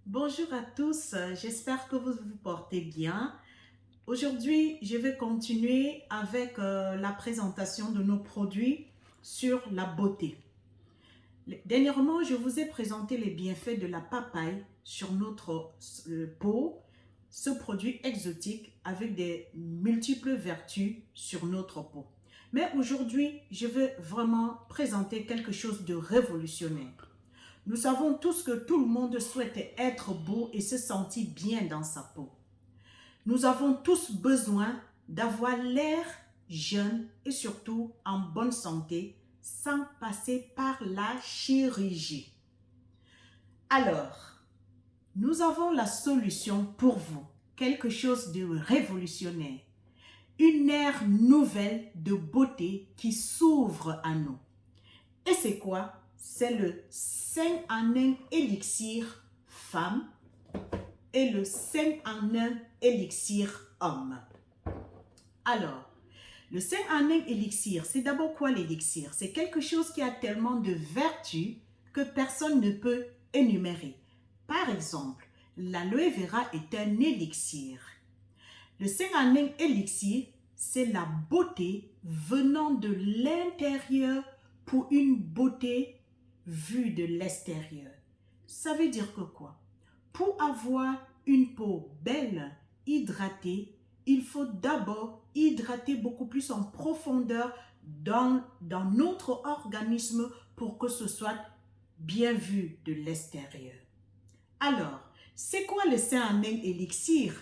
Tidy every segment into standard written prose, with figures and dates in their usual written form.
Bonjour à tous, j'espère que vous vous portez bien. Aujourd'hui, je vais continuer avec la présentation de nos produits sur la beauté. Dernièrement, je vous ai présenté les bienfaits de la papaye sur notre peau, ce produit exotique avec des multiples vertus sur notre peau. Mais aujourd'hui, je vais vraiment présenter quelque chose de révolutionnaire. Nous savons tous que tout le monde souhaite être beau et se sentir bien dans sa peau. Nous avons tous besoin d'avoir l'air jeune et surtout en bonne santé sans passer par la chirurgie. Alors, nous avons la solution pour vous, quelque chose de révolutionnaire, une ère nouvelle de beauté qui s'ouvre à nous. Et c'est quoi? C'est le 5 en 1 élixir femme et le 5 en 1 élixir homme. Alors, le 5 en 1 élixir, c'est d'abord quoi l'élixir? C'est quelque chose qui a tellement de vertus que personne ne peut énumérer. Par exemple, l'aloe vera est un élixir. Le 5 en 1 élixir, c'est la beauté venant de l'intérieur pour une beauté vue de l'extérieur. Ça veut dire que quoi? Pour avoir une peau belle, hydratée, il faut d'abord hydrater beaucoup plus en profondeur dans notre organisme pour que ce soit bien vu de l'extérieur. Alors, c'est quoi le Saint en élixir?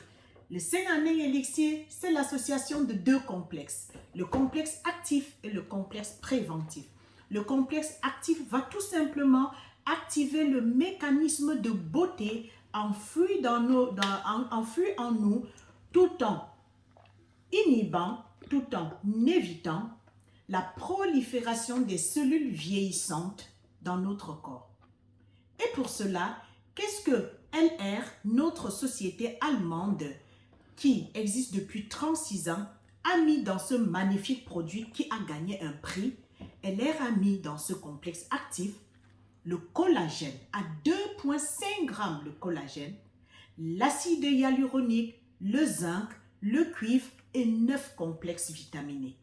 Le Saint en élixir, c'est l'association de deux complexes, le complexe actif et le complexe préventif. Le complexe actif va tout simplement activer le mécanisme de beauté enfoui en nous tout en inhibant, tout en évitant la prolifération des cellules vieillissantes dans notre corps. Et pour cela, qu'est-ce que LR, notre société allemande, qui existe depuis 36 ans, a mis dans ce magnifique produit qui a gagné un prix? LR a mis dans ce complexe actif le collagène, à 2,5 grammes le collagène, l'acide hyaluronique, le zinc, le cuivre et 9 complexes vitaminés.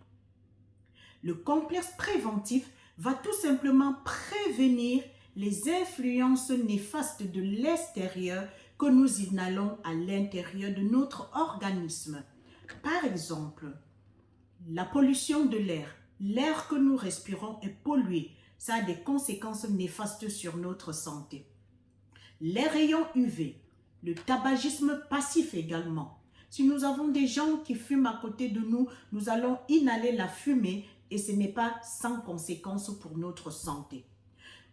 Le complexe préventif va tout simplement prévenir les influences néfastes de l'extérieur que nous inhalons à l'intérieur de notre organisme. Par exemple, la pollution de l'air. L'air que nous respirons est pollué. Ça a des conséquences néfastes sur notre santé. Les rayons UV, le tabagisme passif également. Si nous avons des gens qui fument à côté de nous, nous allons inhaler la fumée et ce n'est pas sans conséquence pour notre santé.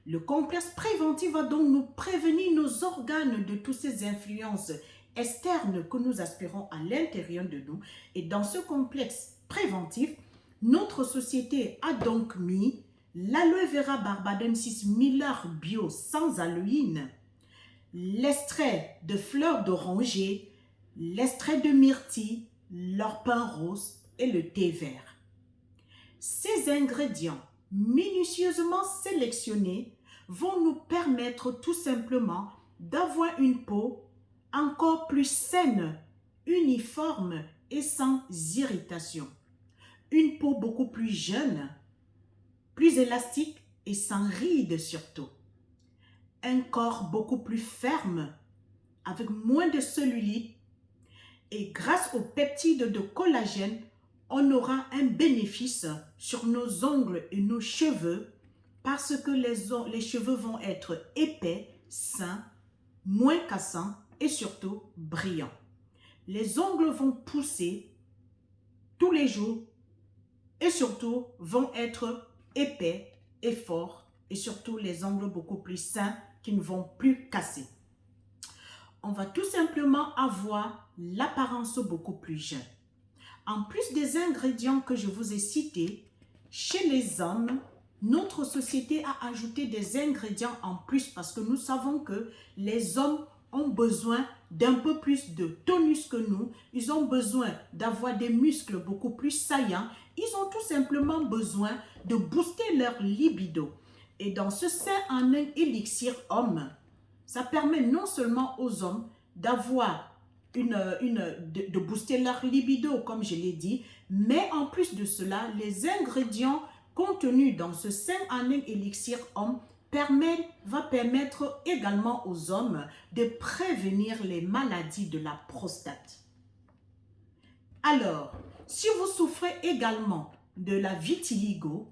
Le complexe préventif va donc nous prévenir nos organes de toutes ces influences externes que nous aspirons à l'intérieur de nous. Et dans ce complexe préventif, notre société a donc mis l'aloe vera barbadensis Miller bio sans aloïne, l'extrait de fleurs d'oranger, l'extrait de myrtille, l'orpin rose et le thé vert. Ces ingrédients minutieusement sélectionnés vont nous permettre tout simplement d'avoir une peau encore plus saine, uniforme et sans irritation. Une peau beaucoup plus jeune, plus élastique et sans rides surtout. Un corps beaucoup plus ferme, avec moins de cellulite, et grâce aux peptides de collagène, on aura un bénéfice sur nos ongles et nos cheveux parce que les cheveux vont être épais, sains, moins cassants et surtout brillants. Les ongles vont pousser tous les jours et surtout vont être épais et forts et surtout les ongles beaucoup plus sains qui ne vont plus casser. On va tout simplement avoir l'apparence beaucoup plus jeune. En plus des ingrédients que je vous ai cités, chez les hommes, notre société a ajouté des ingrédients en plus parce que nous savons que les hommes ont besoin d'un peu plus de tonus que nous. Ils ont besoin d'avoir des muscles beaucoup plus saillants. Ils ont tout simplement besoin de booster leur libido. Et dans ce 5 en 1 élixir homme, Ça permet non seulement aux hommes d'avoir de booster leur libido, comme je l'ai dit, mais en plus de cela, les ingrédients contenus dans ce 5 en 1 élixir homme va permettre également aux hommes de prévenir les maladies de la prostate. Alors, si vous souffrez également de la vitiligo,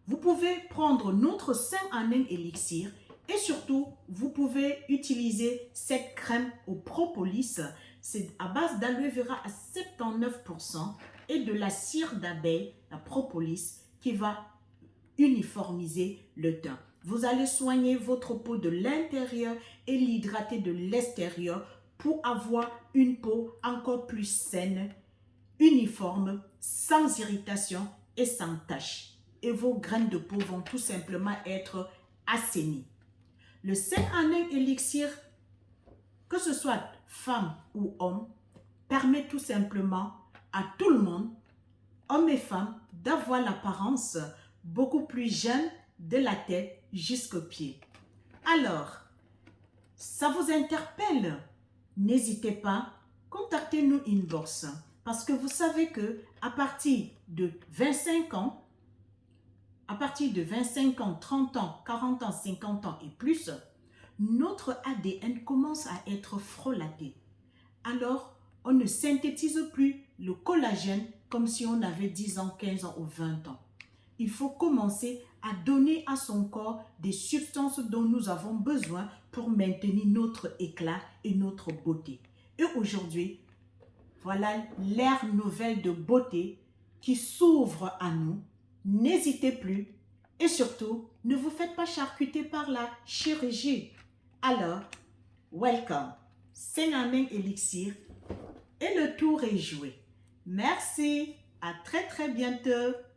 vous pouvez prendre notre 5 en 1 élixir et surtout, vous pouvez utiliser cette crème au propolis. C'est à base d'aloe vera à 79% et de la cire d'abeille, la propolis, qui va uniformiser le teint. Vous allez soigner votre peau de l'intérieur et l'hydrater de l'extérieur pour avoir une peau encore plus saine, uniforme, sans irritation et sans taches. Et vos graines de peau vont tout simplement être assainies. Le 5 en 1 élixir, que ce soit femme ou homme, permet tout simplement à tout le monde, hommes et femmes, d'avoir l'apparence beaucoup plus jeune de la tête jusqu'aux pieds. Alors, ça vous interpelle? N'hésitez pas, contactez-nous inbox. Parce que vous savez que à partir de 25 ans, 30 ans, 40 ans, 50 ans et plus, notre ADN commence à être frelaté. Alors, on ne synthétise plus le collagène comme si on avait 10 ans, 15 ans ou 20 ans. Il faut commencer à donner à son corps des substances dont nous avons besoin pour maintenir notre éclat et notre beauté. Et aujourd'hui, voilà l'ère nouvelle de beauté qui s'ouvre à nous. N'hésitez plus et surtout, ne vous faites pas charcuter par la chirurgie. Alors, welcome. 5 en 1 élixir et le tour est joué. Merci, à très bientôt.